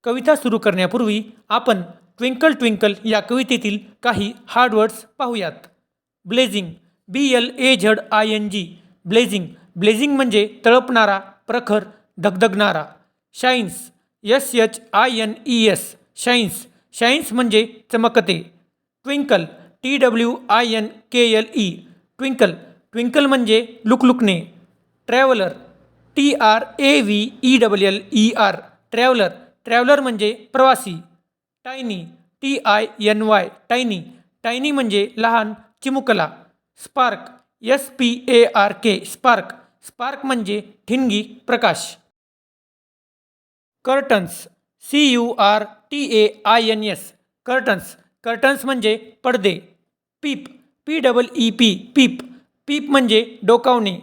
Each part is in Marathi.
कविता सुरू करण्यापूर्वी आपण ट्विंकल ट्विंकल या कवितेतील काही हार्ड वर्ड्स पाहूयात. Blazing, BLAZING, blazing. ब्लेझिंग म्हणजे तळपणारा, प्रखर, धगधगणारा. Shines, SHINES, shines. शाईन्स म्हणजे चमकते. Twinkle, TWINKLE, twinkle. ट्विंकल म्हणजे लुकलुकणे. Traveller, TRAVELLER, traveller. ट्रॅव्हलर म्हणजे प्रवासी. Tiny, TINY, tiny. टायनी म्हणजे लहान, चिमुकला. Spark, SPARK, spark. स्पार्क म्हणजे ठिणगी, प्रकाश. Curtains, CURTAINS, curtains. कर्टन्स म्हणजे पडदे. पीप, PEEP, पीप. पीप म्हणजे डोकावणे.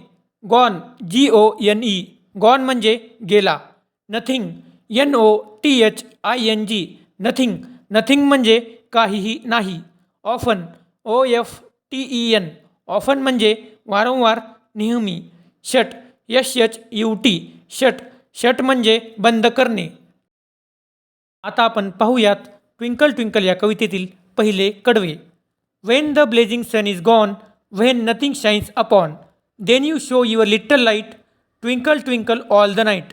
गॉन, GONE, गॉन म्हणजे गेला. Nothing, NOTHING, nothing. नथिंग म्हणजे काहीही नाही. ऑफन, OFTEN, ऑफन म्हणजे वारंवार, नेहमी. Shut, SHUT, shut. शट म्हणजे बंद करणे. आता आपण पाहूयात ट्विंकल ट्विंकल या कवितेतील पहिले कडवे. When the blazing sun is gone, when nothing shines upon, then you show your little light, twinkle twinkle all the night.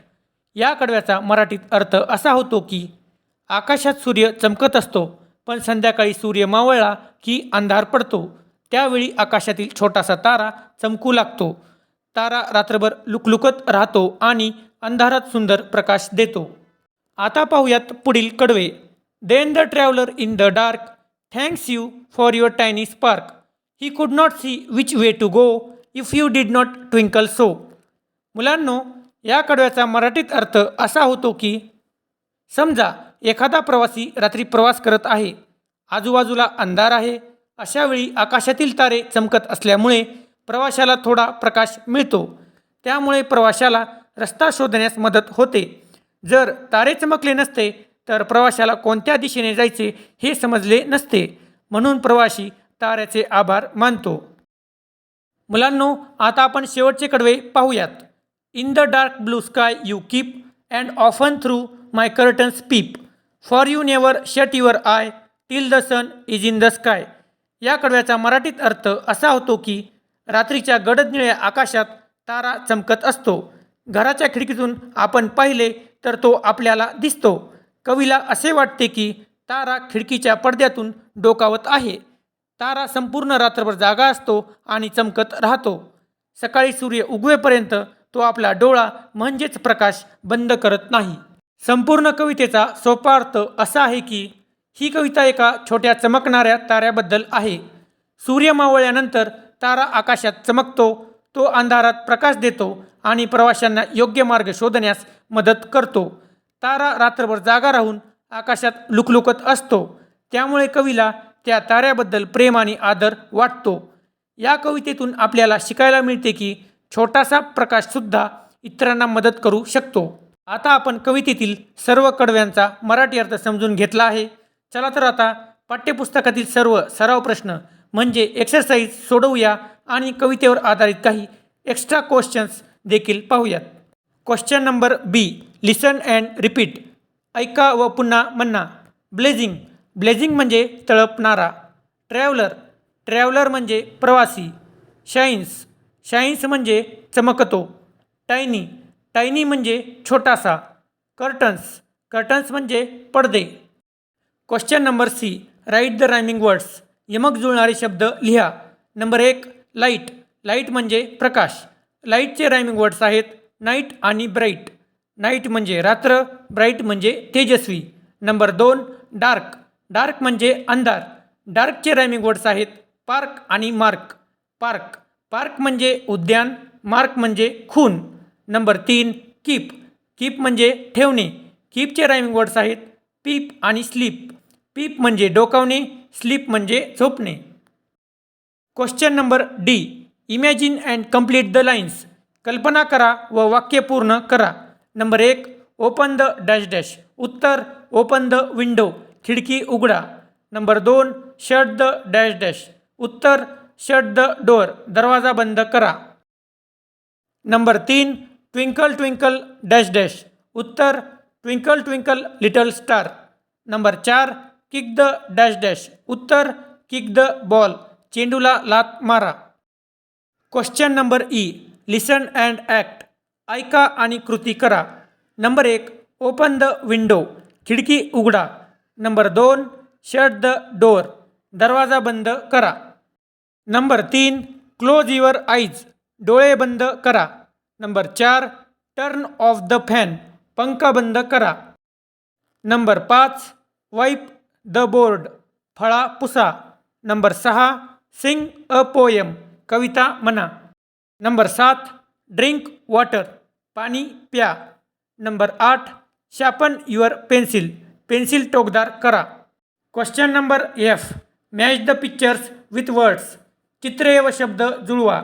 या कडव्याचा मराठीत अर्थ असा होतो की आकाशात सूर्य चमकत असतो, पण संध्याकाळी सूर्य मावळला की अंधार पडतो. त्यावेळी आकाशातील छोटासा तारा चमकू लागतो. तारा रात्रभर लुकलुकत राहतो आणि अंधारात सुंदर प्रकाश देतो. आता पाहूयात पुढील कडवे. Then the traveller in the dark thanks you for your tiny spark, he could not see which way to go if you did not twinkle so. मुलांनो, या कडव्याचा मराठीत अर्थ असा होतो की समजा एखादा प्रवासी रात्री प्रवास करत आहे, आजूबाजूला अंधार आहे. अशावेळी आकाशातील तारे चमकत असल्यामुळे प्रवाशाला थोडा प्रकाश मिळतो. त्यामुळे प्रवाशाला रस्ता शोधण्यास मदत होते. जर तारे चमकले नसते तर प्रवाशाला कोणत्या दिशेने जायचे हे समजले नसते. म्हणून प्रवासी ताऱ्याचे आभार मानतो. मुलांनो, आता आपण शेवटचे कडवे पाहूयात. In the dark blue sky you keep and often through my curtains peep, for you never shut your eye till the sun is in the sky. या कडव्याचा मराठीत अर्थ असा होतो की रात्रीच्या गडद निळ्या आकाशात तारा चमकत असतो. घराच्या खिडकीतून आपण पाहिले तर तो आपल्याला दिसतो. कवीला असे वाटते की तारा खिडकीच्या पडद्यातून डोकावत आहे. तारा संपूर्ण रात्रभर जागा असतो आणि चमकत राहतो. सकाळी सूर्य उगवेपर्यंत तो आपला डोळा म्हणजेच प्रकाश बंद करत नाही. संपूर्ण कवितेचा सोपा अर्थ असा आहे की ही कविता एका छोट्या चमकणाऱ्या ताऱ्याबद्दल आहे. सूर्य मावळल्यानंतर तारा आकाशात चमकतो. तो अंधारात प्रकाश देतो आणि प्रवाशांना योग्य मार्ग शोधण्यास मदत करतो. तारा रात्रभर जागा राहून आकाशात लुकलुकत असतो. त्यामुळे कवीला त्या ताऱ्याबद्दल प्रेम आणि आदर वाटतो. या कवितेतून आपल्याला शिकायला मिळते की छोटासा प्रकाशसुद्धा इतरांना मदत करू शकतो. आता आपण कवितेतील सर्व कडव्यांचा मराठी अर्थ समजून घेतला आहे. चला तर आता पाठ्यपुस्तकातील सर्व सराव प्रश्न म्हणजे एक्सरसाइज सोडवूया आणि कवितेवर आधारित काही एक्स्ट्रा क्वेश्चन्स देखील पाहूयात. Question number B, listen and repeat, ऐका व पुन्हा म्हणा. ब्लेझिंग, ब्लेझिंग म्हणजे तळपणारा. ट्रॅव्हलर, ट्रॅव्हलर म्हणजे प्रवासी. शाईन्स, शाईन्स म्हणजे चमकतो. टायनी, टायनी म्हणजे छोटासा. कर्टन्स, कर्टन्स म्हणजे पडदे. Question number C, write the rhyming words, यमक जुळणारे शब्द लिहा. नंबर 1, लाईट, लाईट म्हणजे प्रकाश. लाईटचे रायमिंग वर्ड्स आहेत नाईट आणि ब्राईट. नाईट म्हणजे रात्र, ब्राईट म्हणजे तेजस्वी. नंबर 2, डार्क, डार्क म्हणजे अंधार. डार्कचे रायमिंग वर्ड्स आहेत पार्क आणि मार्क. पार्क, पार्क म्हणजे उद्यान, मार्क म्हणजे खून. नंबर 3, कीप, कीप म्हणजे ठेवणे. कीपचे रायमिंग वर्ड्स आहेत पीप आणि स्लीप. पीप म्हणजे डोकावणे, स्लीप म्हणजे झोपणे. Question number D, imagine and complete the lines, कल्पना करा व वाक्य पूर्ण करा. Number 1, open the dash dash, उत्तर ओपन द विंडो, खिडकी उघडा. Number 2, shut the dash dash, उत्तर शट द डोअर, दरवाजा बंद करा. Number 3, twinkle twinkle dash dash, उत्तर twinkle twinkle little star. Number 4 kick the dash dash. उत्तर किक द बॉल, चेंडूला लात मारा. Question number E listen and act. ऐका आणि कृती करा. नंबर 1 ओपन द विंडो, खिडकी उघडा. नंबर 2 शट द डोअर, दरवाजा बंद करा. नंबर 3 क्लोज युअर आईज, डोळे बंद करा. Number 4 turn off the fan, पंखा बंद करा. नंबर 5 वाईप द बोर्ड, फळा पुसा. नंबर 6 सिंग अ पोयम, कविता म्हणा. नंबर 7 ड्रिंक वॉटर, पाणी प्या. Number 8 sharpen your pencil, pencil टोकदार करा. Question number F match the pictures with words, चित्रे व शब्द जुळवा.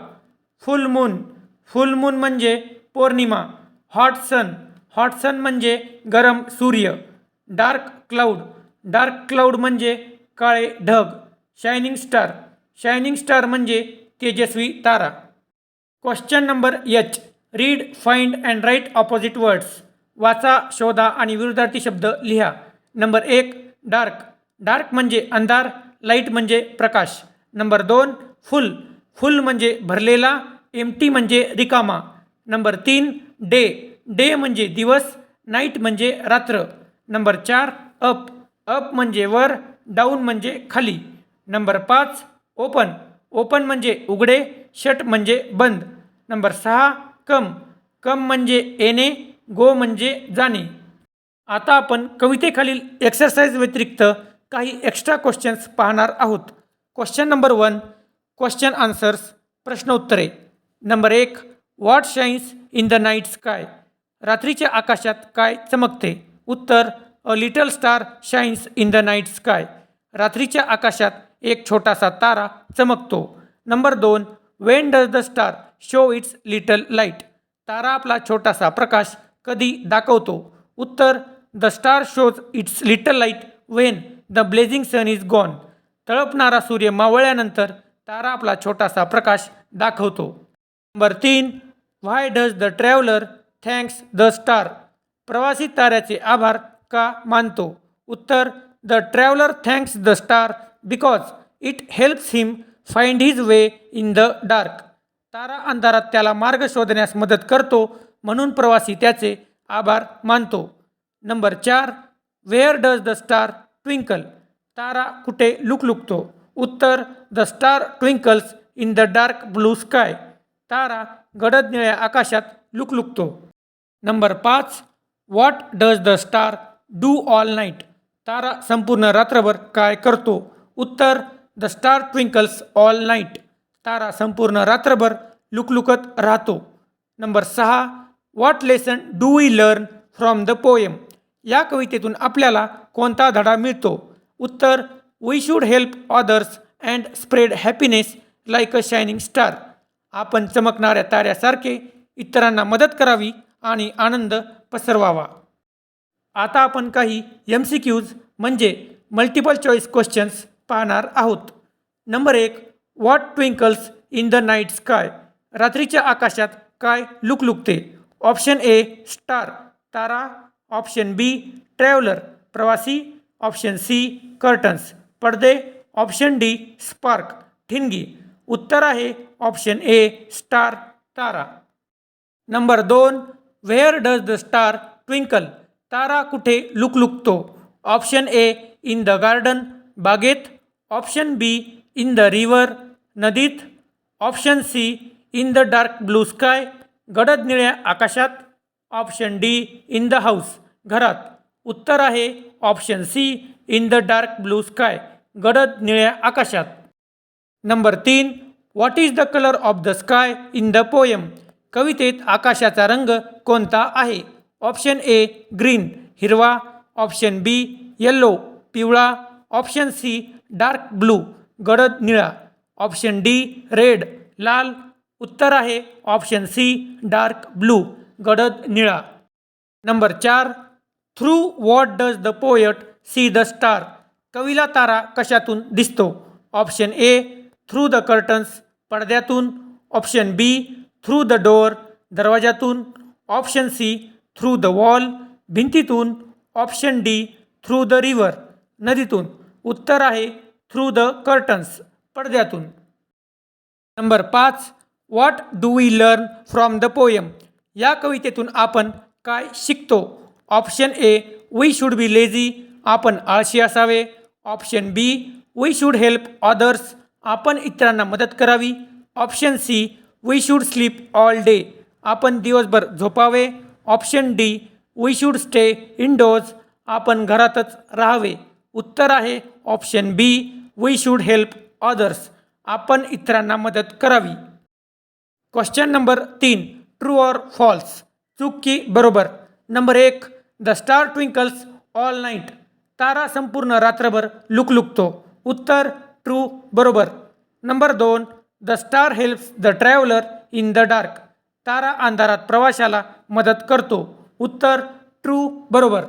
फुल मून, फुल मून म्हणजे पौर्णिमा. हॉट सन, हॉट सन म्हणजे गरम सूर्य. डार्क क्लाउड, डार्क क्लाउड म्हणजे काळे ढग. शायनिंग स्टार, शायनिंग स्टार म्हणजे तेजस्वी तारा. Question number H read find and write opposite words, वाचा शोधा आणि विरुद्धार्थी शब्द लिहा. नंबर 1 डार्क, डार्क म्हणजे अंधार, लाईट म्हणजे प्रकाश. नंबर 2 फुल, फुल म्हणजे भरलेला, एम्प्टी म्हणजे रिकामा. नंबर 3 डे, डे म्हणजे दिवस, नाईट म्हणजे रात्र. नंबर 4 अप, अप म्हणजे वर, डाऊन म्हणजे खाली. नंबर 5 ओपन, ओपन म्हणजे उघडे, शट म्हणजे बंद. नंबर 6 कम, कम म्हणजे येणे, गो म्हणजे जाणे. आता आपण कवितेखालील एक्सरसाइज व्यतिरिक्त काही एक्स्ट्रा क्वेश्चन्स पाहणार आहोत. क्वेश्चन नंबर 1 क्वेश्चन आन्सर्स, प्रश्न उत्तरे. Number 1 what shines in the night sky, रात्रीच्या आकाशात काय चमकते. उत्तर a little star shines in the night sky, रात्रीच्या आकाशात एक छोटासा तारा चमकतो. Number 2 when does the star show its little light, तारा आपला छोटासा प्रकाश कधी दाखवतो. उत्तर the star shows its little light when the blazing sun is gone, तळपणारा सूर्य मावळल्यानंतर तारा आपला छोटासा प्रकाश दाखवतो. Number 3 why does the traveller thanks the star, प्रवासी ताऱ्याचे आभार का मानतो. उत्तर the traveller thanks the star because it helps him find his way in the dark, तारा अंधारात त्याला मार्ग शोधण्यास मदत करतो म्हणून प्रवासी त्याचे आभार मानतो. Number 4 where does the star twinkle, तारा कुठे लुकलुकतो. उत्तर the star twinkles in the dark blue sky, तारा गडद निळ्या आकाशात लुकलुकतो. Number 5 what does the star do all night, तारा संपूर्ण रात्रभर काय करतो. उत्तर the star twinkles all night, तारा संपूर्ण रात्रभर लुकलुकत राहतो. Number 6 what lesson do we learn from the poem, या कवितेतून आपल्याला कोणता धडा मिळतो. उत्तर we should help others and spread happiness like a shining star, आपण चमकणाऱ्या ताऱ्यासारखे इतरांना मदत करावी आणि आनंद पसरवावा. आता आपण काही MCQs म्हणजे मल्टिपल चॉईस क्वेश्चन्स पाहणार आहोत. Number 1 what twinkles in the night sky, रात्रीच्या आकाशात काय लुकलुकते. ऑप्शन ए स्टार, तारा. ऑप्शन बी ट्रॅव्हलर, प्रवासी. ऑप्शन सी कर्टन्स, पडदे. ऑप्शन डी स्पार्क, ठिणगी. उत्तर आहे ऑप्शन ए स्टार, तारा. Number 2 where does the star twinkle, तारा कुठे लुकलुकतो. Option A in the garden, बागेत. Option B in the river, नदीत. Option C in the dark blue sky, गडद निळ्या आकाशात. Option D in the house, घरात. उत्तर आहे option C in the dark blue sky, गडद निळ्या आकाशात. Number 3 what is the colour of the sky in the poem, कवितेत आकाशाचा रंग कोणता आहे. ऑप्शन ए ग्रीन, हिरवा. ऑप्शन बी येल्लो, पिवळा. ऑप्शन सी डार्क ब्लू, गडद निळा. ऑप्शन डी रेड, लाल. उत्तर आहे ऑप्शन सी डार्क ब्लू, गडद निळा. Number 4 through what does the poet see the star, कवीला तारा कशातून दिसतो. Option A through the curtains, पडद्यातून. Option B through the door, दरवाजातून. Option C through the wall, भिंतीतून, option D through the river, नदीतून, उत्तर आहे थ्रू द कर्टन्स, पडद्यातून. Number 5, what do we learn from the poem, या कवितेतून आपण काय शिकतो? Option A, we should be lazy, आपण आळशी असावे. Option B, we should help others, आपण इतरांना मदत करावी. Option C, we should sleep all day, आपण दिवसभर झोपावे. Option D, we should stay indoors, आपण घरातच राहावे. उत्तर आहे option B, we should help others, आपण इतरांना मदत करावी. Question number 3, true or false, चूक की बरोबर. Number 1, the star twinkles all night, तारा संपूर्ण रात्रभर लुकलुकतो, उत्तर ट्रू, बरोबर. Number 2, the star helps the traveller in the dark, तारा अंधारात प्रवाशाला मदत करतो, उत्तर ट्रू, बरोबर.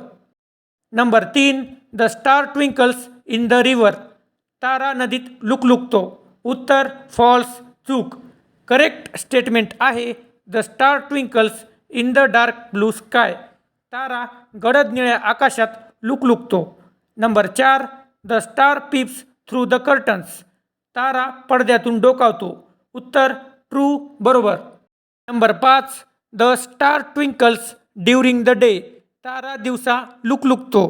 Number 3, the star twinkles in the river, तारा नदीत लुकलुकतो, उत्तर फॉल्स, चूक. करेक्ट स्टेटमेंट आहे the star twinkles in the dark blue sky, तारा गडद निळ्या आकाशात लुकलुकतो. Number 4, the star peeps through the curtains, तारा पडद्यातून डोकावतो, उत्तर ट्रू, बरोबर. Number 5, the star twinkles during the day, तारा दिवसा लुकलुकतो,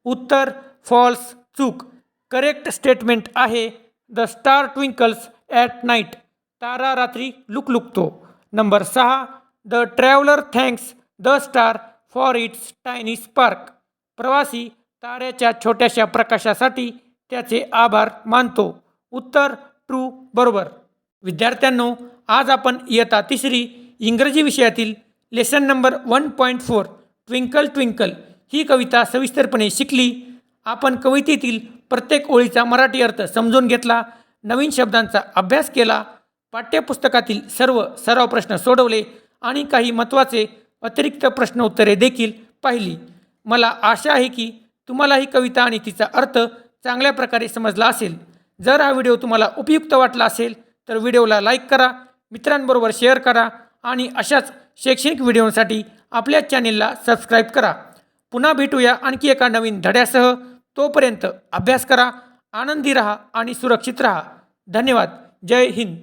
उत्तर फॉल्स, चूक. करेक्ट स्टेटमेंट आहे the star twinkles at night, तारा रात्री लुकलुकतो. Number 6, the traveller thanks the star for its tiny spark, प्रवासी ताऱ्याच्या छोट्याशा प्रकाशासाठी त्याचे आभार मानतो, उत्तर ट्रू, बरोबर. विद्यार्थ्यांनो, आज आपण इयत्ता 3री इंग्रजी विषयातील लेसन नंबर 1.4 ट्विंकल ट्विंकल ही कविता सविस्तरपणे शिकली. आपण कवितेतील प्रत्येक ओळीचा मराठी अर्थ समजून घेतला, नवीन शब्दांचा अभ्यास केला, पाठ्यपुस्तकातील सर्व सराव प्रश्न सोडवले आणि काही महत्त्वाचे अतिरिक्त प्रश्न उत्तरे देखील पाहिली. मला आशा आहे की तुम्हाला ही कविता आणि तिचा अर्थ चांगल्या प्रकारे समजला असेल. जर हा व्हिडिओ तुम्हाला उपयुक्त वाटला असेल तर व्हिडिओला लाईक करा, मित्रांबरोबर शेअर करा आणि अशाच शैक्षणिक व्हिडिओसाठी आपल्या चॅनेलला सबस्क्राईब करा. पुन्हा भेटूया आणखी एका नवीन धड्यासह. तोपर्यंत अभ्यास करा, आनंदी रहा आणि सुरक्षित रहा. धन्यवाद. जय हिंद.